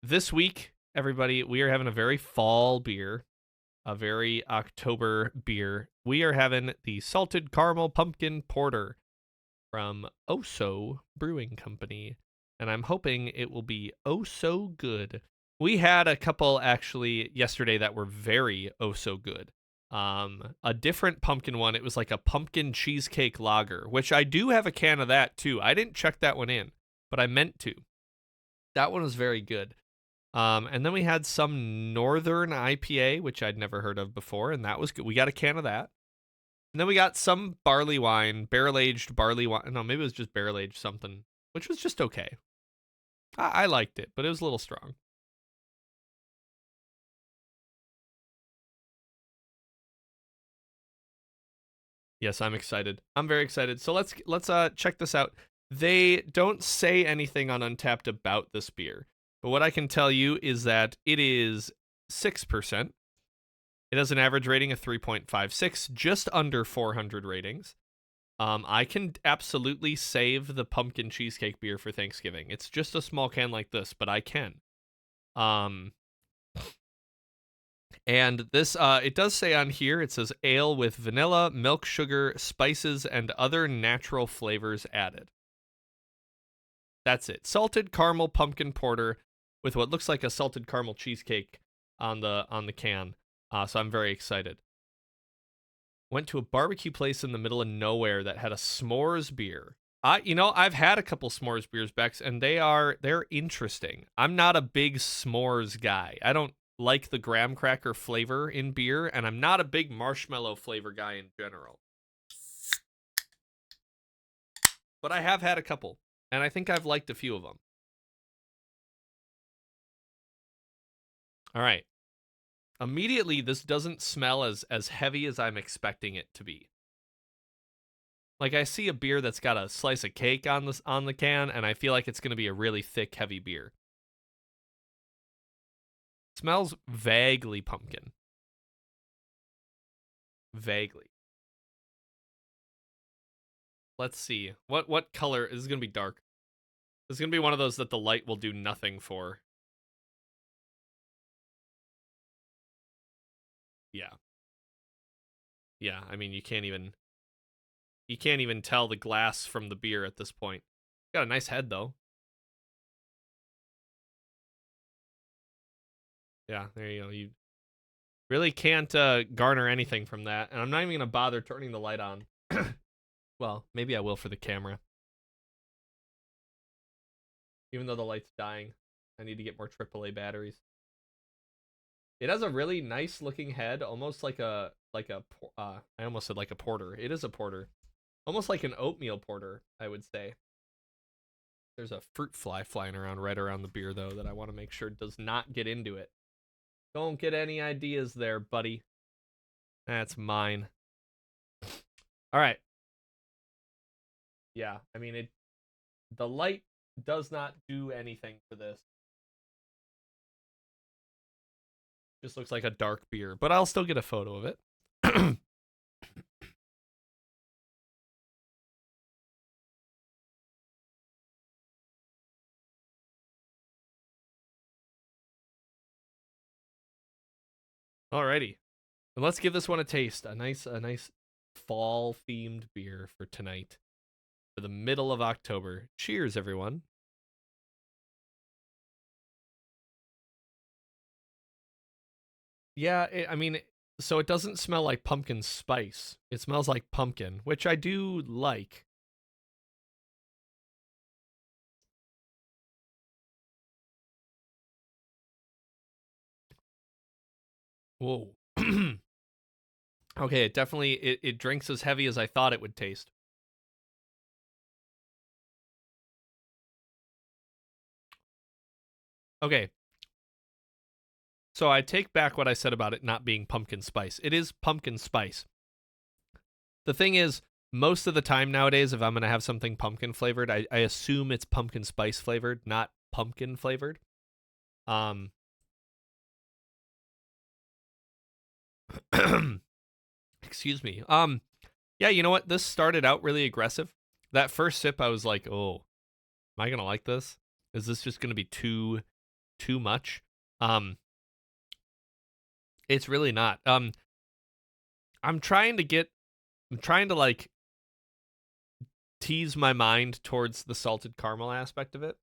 this week, everybody, we are having a very fall beer, a very October beer. We are having the Salted Caramel Pumpkin Porter from Oh So Brewing Company, and I'm hoping it will be oh so good. We had a couple actually yesterday that were very oh so good. A different pumpkin one. It was like a pumpkin cheesecake lager, which I do have a can of that too. I didn't check that one in, but I meant to. That one was very good. And then we had some Northern IPA, which I'd never heard of before, and that was good. We got a can of that. And then we got some barley wine, barrel-aged barley wine. No, maybe it was just barrel-aged something, which was just okay. I liked it, but it was a little strong. Yes, I'm excited. I'm very excited. So let's check this out. They don't say anything on Untappd about this beer, but what I can tell you is that it is 6%. It has an average rating of 3.56, just under 400 ratings. I can absolutely save the pumpkin cheesecake beer for Thanksgiving. It's just a small can like this, but I can. And this, it does say on here, it says ale with vanilla, milk, sugar, spices, and other natural flavors added. That's it. Salted caramel pumpkin porter with what looks like a salted caramel cheesecake on the can. So I'm very excited. Went to a barbecue place in the middle of nowhere that had a s'mores beer. I've had a couple s'mores beers, Bex, and they're interesting. I'm not a big s'mores guy. I don't like the graham cracker flavor in beer, and I'm not a big marshmallow flavor guy in general. But I have had a couple, and I think I've liked a few of them. All right. Immediately, this doesn't smell as heavy as I'm expecting it to be. Like, I see a beer that's got a slice of cake on the can, and I feel like it's going to be a really thick, heavy beer. Smells vaguely pumpkin. Vaguely. Let's see. What color? This is going to be dark. This is going to be one of those that the light will do nothing for. Yeah. Yeah, I mean, you can't even tell the glass from the beer at this point. Got a nice head though. Yeah, there you go. You really can't garner anything from that, and I'm not even gonna bother turning the light on. Well, maybe I will for the camera. Even though the light's dying, I need to get more AAA batteries. It has a really nice looking head, almost like a I almost said like a porter. It is a porter, almost like an oatmeal porter, I would say. There's a fruit fly flying around right around the beer though that I want to make sure does not get into it. Don't get any ideas there, buddy. That's mine. All right. Yeah, I mean the light does not do anything for this. Just looks like a dark beer, but I'll still get a photo of it. Alrighty. And let's give this one a taste. A nice fall themed beer for tonight. For the middle of October. Cheers, everyone. Yeah, so it doesn't smell like pumpkin spice. It smells like pumpkin, which I do like. Whoa. Okay, it drinks as heavy as I thought it would taste. Okay. So I take back what I said about it not being pumpkin spice. It is pumpkin spice. The thing is, most of the time nowadays, if I'm going to have something pumpkin flavored, I assume it's pumpkin spice flavored, not pumpkin flavored. Excuse me. Yeah, you know what? This started out really aggressive. That first sip, I was like, oh, am I going to like this? Is this just going to be too too much. Um, it's really not. I'm trying to like tease my mind towards the salted caramel aspect of it.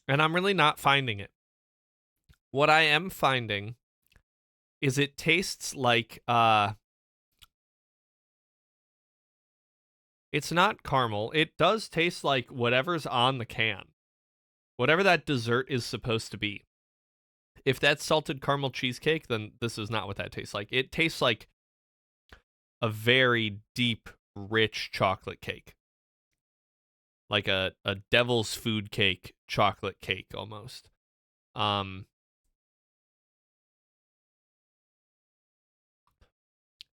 And I'm really not finding it. What I am finding is it tastes like it's not caramel. It does taste like whatever's on the can. Whatever that dessert is supposed to be. If that's salted caramel cheesecake, then this is not what that tastes like. It tastes like a very deep, rich chocolate cake. Like a devil's food cake, chocolate cake almost.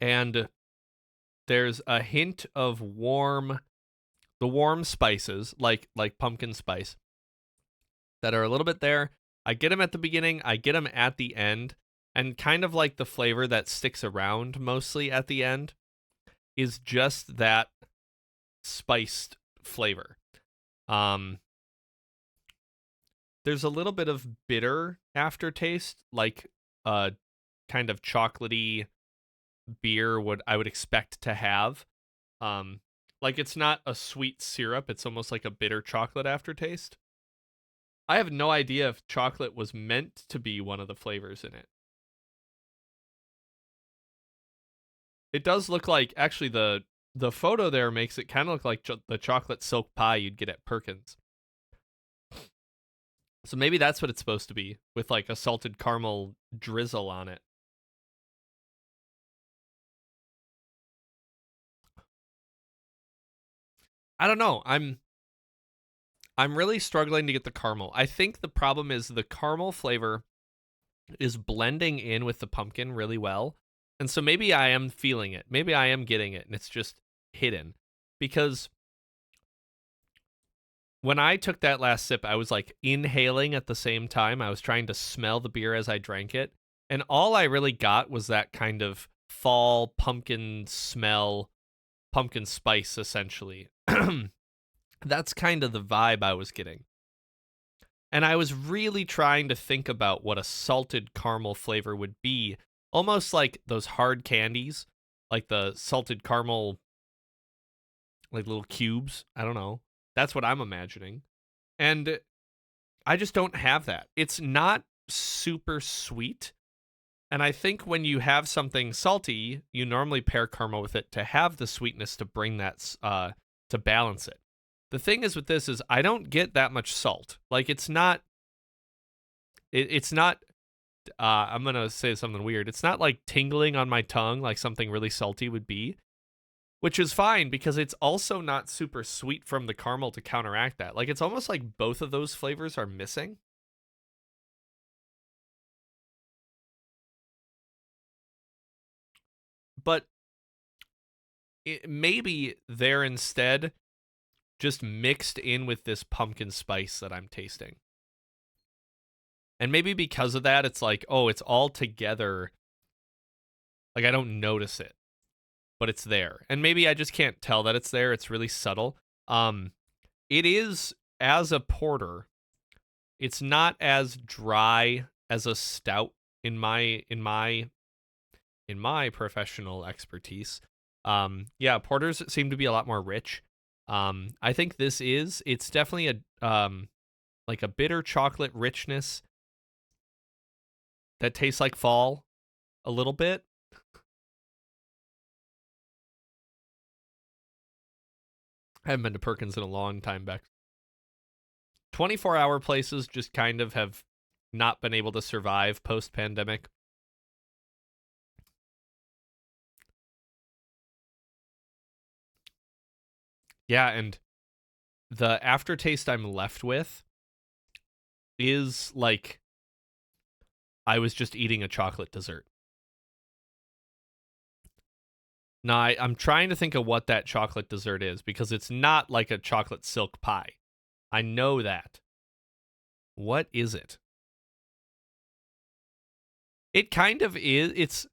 And there's a hint of the warm spices, like pumpkin spice, that are a little bit there. I get them at the beginning, I get them at the end, and kind of like the flavor that sticks around mostly at the end is just that spiced flavor. There's a little bit of bitter aftertaste, like a kind of chocolatey beer I would expect to have. Like it's not a sweet syrup, it's almost like a bitter chocolate aftertaste. I have no idea if chocolate was meant to be one of the flavors in it. It does look like, actually, the photo there makes it kind of look like the chocolate silk pie you'd get at Perkins. So maybe that's what it's supposed to be, with like a salted caramel drizzle on it. I don't know. I'm really struggling to get the caramel. I think the problem is the caramel flavor is blending in with the pumpkin really well. And so maybe I am feeling it. Maybe I am getting it and it's just hidden. Because when I took that last sip, I was like inhaling at the same time. I was trying to smell the beer as I drank it. And all I really got was that kind of fall pumpkin smell, pumpkin spice, essentially. That's kind of the vibe I was getting. And I was really trying to think about what a salted caramel flavor would be, almost like those hard candies, like the salted caramel, like little cubes. I don't know. That's what I'm imagining. And I just don't have that. It's not super sweet. And I think when you have something salty, you normally pair caramel with it to have the sweetness to bring that, to balance it. The thing is with this is I don't get that much salt. Like it's not, it's not, I'm going to say something weird. It's not like tingling on my tongue like something really salty would be, which is fine because it's also not super sweet from the caramel to counteract that. Like it's almost like both of those flavors are missing. But maybe they're instead just mixed in with this pumpkin spice that I'm tasting. And maybe because of that, it's like, oh, it's all together. Like I don't notice it, but it's there. And maybe I just can't tell that it's there. It's really subtle. It is, as a porter, it's not as dry as a stout in my professional expertise. Yeah, porters seem to be a lot more rich. I think it's definitely a like a bitter chocolate richness that tastes like fall a little bit. I haven't been to Perkins in a long time back. 24-hour places just kind of have not been able to survive post-pandemic. Yeah, and the aftertaste I'm left with is like I was just eating a chocolate dessert. Now, I'm trying to think of what that chocolate dessert is because it's not like a chocolate silk pie. I know that. What is it? It kind of is.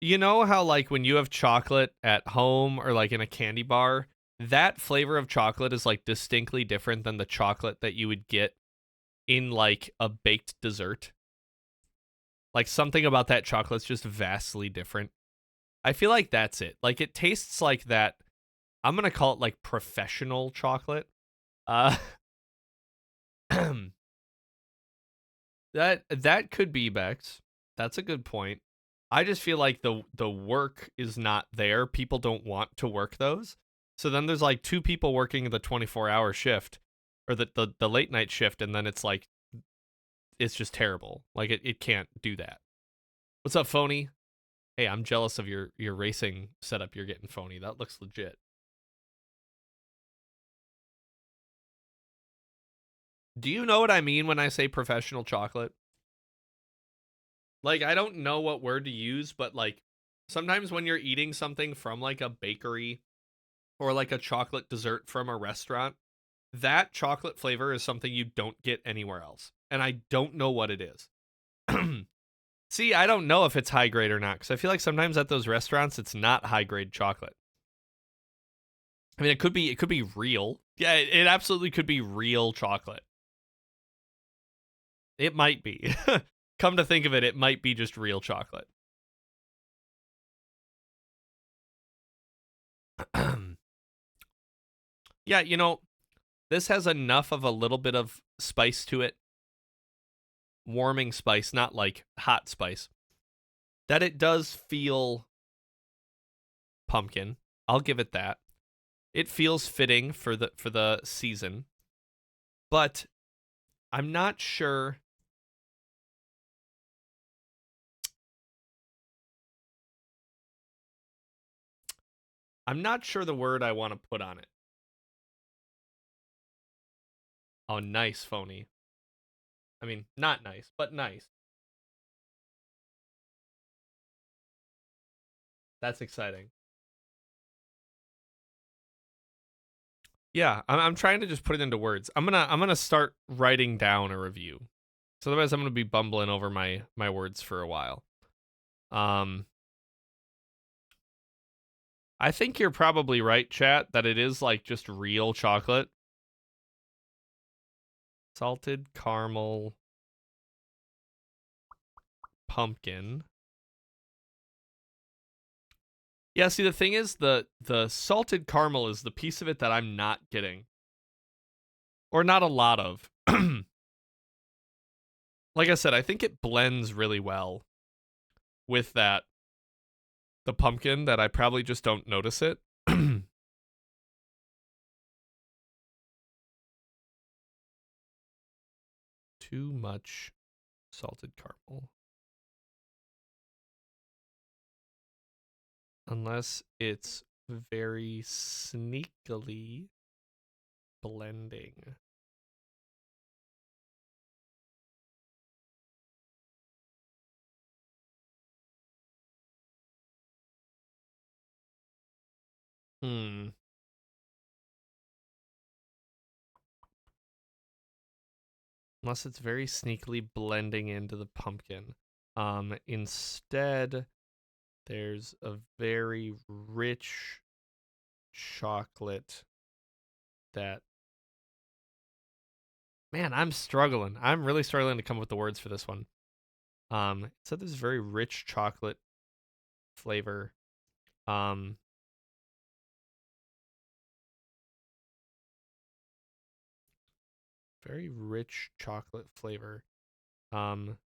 You know how like when you have chocolate at home or like in a candy bar, that flavor of chocolate is like distinctly different than the chocolate that you would get in like a baked dessert. Like something about that chocolate's just vastly different. I feel like that's it. Like it tastes like that. I'm gonna call it like professional chocolate. Uh, that could be Bex. That's a good point. I just feel like the work is not there. People don't want to work those. So then there's like two people working the 24-hour shift or the late night shift, and then it's like it's just terrible. Like it can't do that. What's up, Phony? Hey, I'm jealous of your racing setup you're getting, Phony. That looks legit. Do you know what I mean when I say professional chocolate? Like I don't know what word to use, but like sometimes when you're eating something from like a bakery or like a chocolate dessert from a restaurant, that chocolate flavor is something you don't get anywhere else. And I don't know what it is. See, I don't know if it's high grade or not because I feel like sometimes at those restaurants it's not high grade chocolate. I mean, it could be real. Yeah, it absolutely could be real chocolate. It might be. Come to think of it, it might be just real chocolate. Yeah, this has enough of a little bit of spice to it, warming spice, not like hot spice, that it does feel pumpkin. I'll give it that. It feels fitting for the season, but I'm not sure. I'm not sure the word I want to put on it. Oh, nice, Phony. I mean, not nice, but nice. That's exciting. Yeah, I'm trying to just put it into words. I'm gonna start writing down a review. So otherwise, I'm gonna be bumbling over my words for a while. Um, I think you're probably right, chat, that it is like just real chocolate. Salted caramel pumpkin. Yeah, see the thing is the salted caramel is the piece of it that I'm not getting. Or not a lot of. Like I said, I think it blends really well with that the pumpkin that I probably just don't notice it. Too much salted caramel. Unless it's very sneakily blending. Hmm. Unless it's very sneakily blending into the pumpkin. Instead, there's a very rich chocolate that. Man, I'm struggling. I'm really struggling to come up with the words for this one. It said there's very rich chocolate flavor. Um, very rich chocolate flavor. Um,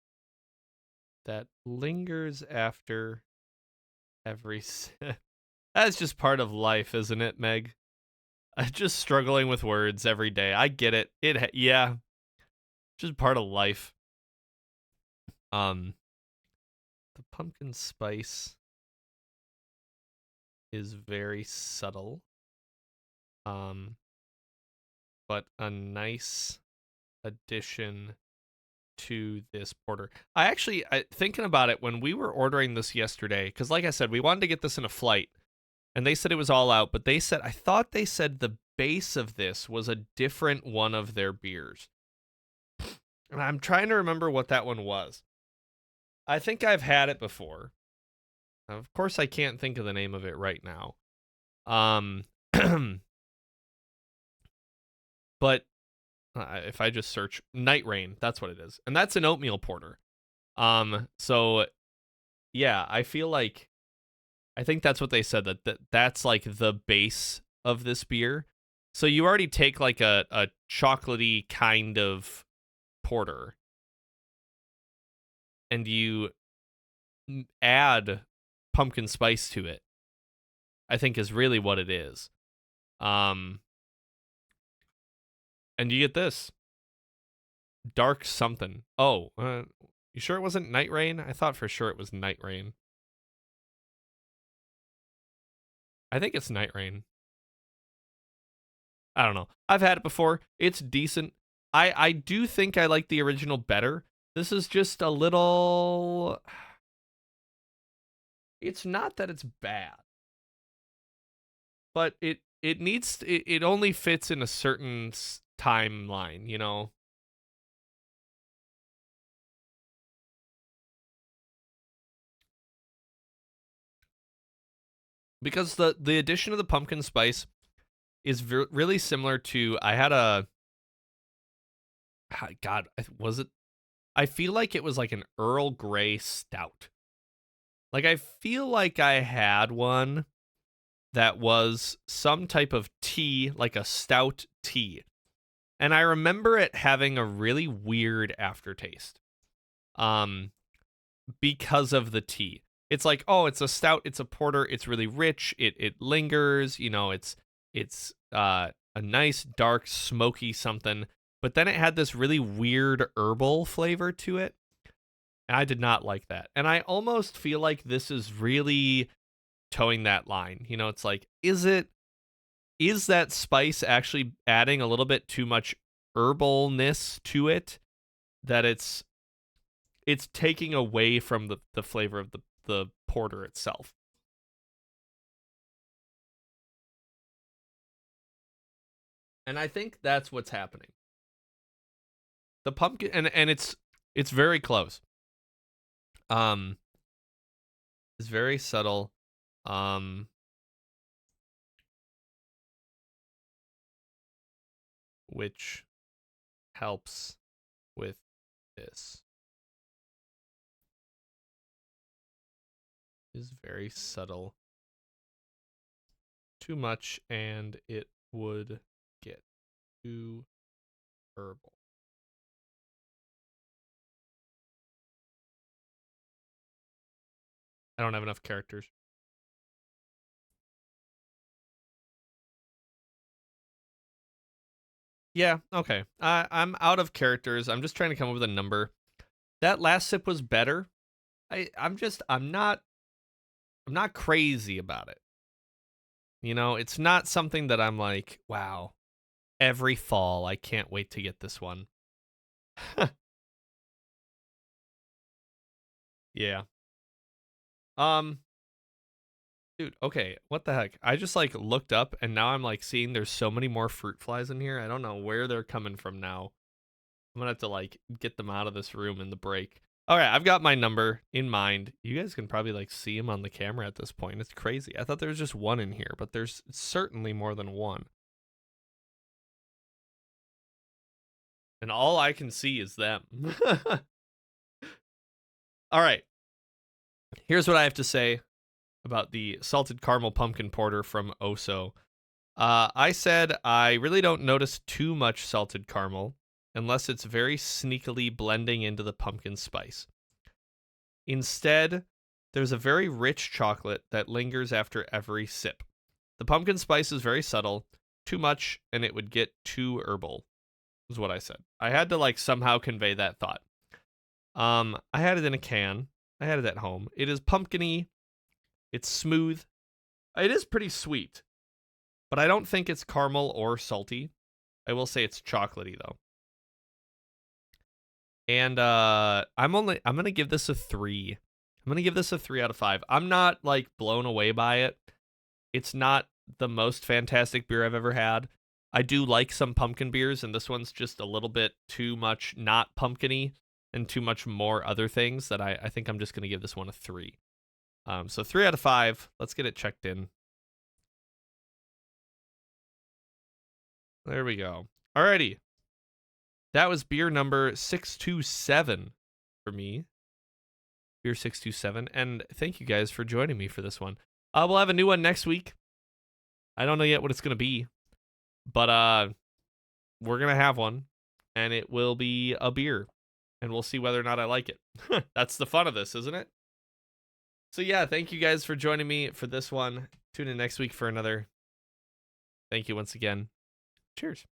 that lingers after every sip. That's just part of life, isn't it, Meg? I'm just struggling with words every day. I get it. Yeah, just part of life. Um, the pumpkin spice is very subtle. Um, but a nice addition to this porter. Thinking about it when we were ordering this yesterday, because like I said, we wanted to get this in a flight, and they said it was all out, but I thought they said the base of this was a different one of their beers. And I'm trying to remember what that one was. I think I've had it before. Of course, I can't think of the name of it right now. Um, but if I just search Night Rain, that's what it is, and that's an oatmeal porter. So yeah, I feel like I think that's what they said that's like the base of this beer. So you already take like a chocolatey kind of porter, and you add pumpkin spice to it. I think is really what it is. Um, and you get this dark something. Oh, you sure it wasn't Night Rain? I thought for sure it was Night Rain. I think it's Night Rain. I don't know. I've had it before. It's decent. I do think I like the original better. This is just a little. It's not that it's bad, but it needs it only fits in a certain timeline, you know. Because the addition of the pumpkin spice is really similar to I had a God, was it? I feel like it was like an Earl Grey stout. Like I feel like I had one that was some type of tea, like a stout tea. And I remember it having a really weird aftertaste. Um because of the tea. It's like, oh, it's a stout, it's a porter, it's really rich, it lingers, you know, it's a nice dark smoky something, but then it had this really weird herbal flavor to it. And I did not like that. And I almost feel like this is really towing that line. You know, it's like, is that spice actually adding a little bit too much herbalness to it that it's taking away from the flavor of the porter itself. And I think that's what's happening. The pumpkin and it's very close. Um it's very subtle. Um which helps with this. Is very subtle. Too much and it would get too herbal. I don't have enough characters. Yeah, okay. I'm out of characters. I'm just trying to come up with a number. That last sip was better. I'm not crazy about it. You know, it's not something that I'm like, wow, every fall I can't wait to get this one. Yeah. Um dude, okay, what the heck? I just like looked up and now I'm like seeing there's so many more fruit flies in here. I don't know where they're coming from now. I'm gonna have to like get them out of this room in the break. All right, I've got my number in mind. You guys can probably like see him on the camera at this point. It's crazy. I thought there was just one in here, but there's certainly more than one. And all I can see is them. All right, here's what I have to say about the salted caramel pumpkin porter from Oso. I said I really don't notice too much salted caramel unless it's very sneakily blending into the pumpkin spice. Instead, there's a very rich chocolate that lingers after every sip. The pumpkin spice is very subtle. Too much, and it would get too herbal, is what I said. I had to like somehow convey that thought. I had it in a can. I had it at home. It is pumpkiny. It's smooth. It is pretty sweet, but I don't think it's caramel or salty. I will say it's chocolatey though. And I'm gonna give this a 3. I'm gonna give this a 3 out of 5. I'm not like blown away by it. It's not the most fantastic beer I've ever had. I do like some pumpkin beers, and this one's just a little bit too much not pumpkiny and too much more other things that I think I'm just gonna give this one a 3. So 3 out of 5. Let's get it checked in. There we go. Alrighty. That was beer number 627 for me. Beer 627. And thank you guys for joining me for this one. We'll have a new one next week. I don't know yet what it's going to be. But we're going to have one. And it will be a beer. And we'll see whether or not I like it. That's the fun of this, isn't it? So yeah, thank you guys for joining me for this one. Tune in next week for another. Thank you once again. Cheers.